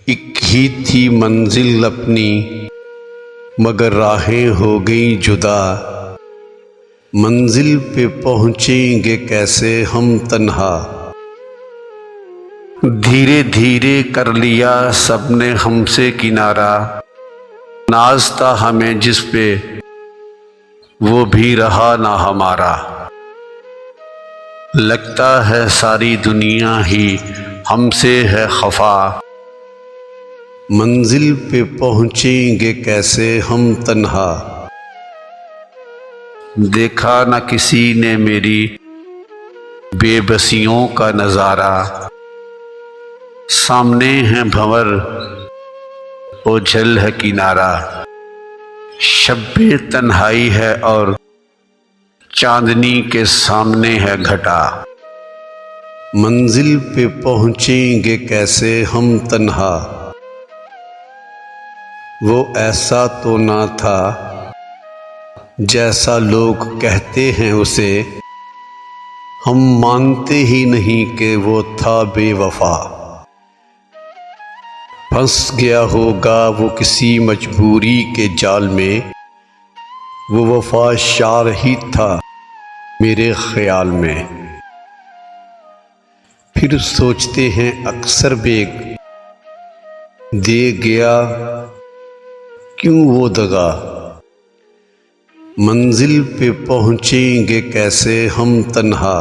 एक ही थी मंजिल अपनी मगर राहें हो गई जुदा। मंजिल पे पहुँचेंगे कैसे हम तन्हा। धीरे धीरे कर लिया सबने हमसे किनारा। नाज था हमें जिस पे वो भी रहा ना हमारा। लगता है सारी दुनिया ही हमसे है खफा। मंजिल पे पहुँचेंगे कैसे हम तन्हा। देखा न किसी ने मेरी बेबसियों का नज़ारा। सामने है भंवर ओझल है किनारा। शब्बे तन्हाई है और चांदनी के सामने है घटा। मंजिल पे पहुँचेंगे कैसे हम तन्हा। वो ऐसा तो ना था जैसा लोग कहते हैं उसे। हम मानते ही नहीं कि वो था बेवफा। फंस गया होगा वो किसी मजबूरी के जाल में। वो वफा शार ही था मेरे ख्याल में। फिर सोचते हैं अक्सर बेग दे गया क्यों वो दगा। मंजिल पे पहुँचेंगे कैसे हम तन्हा।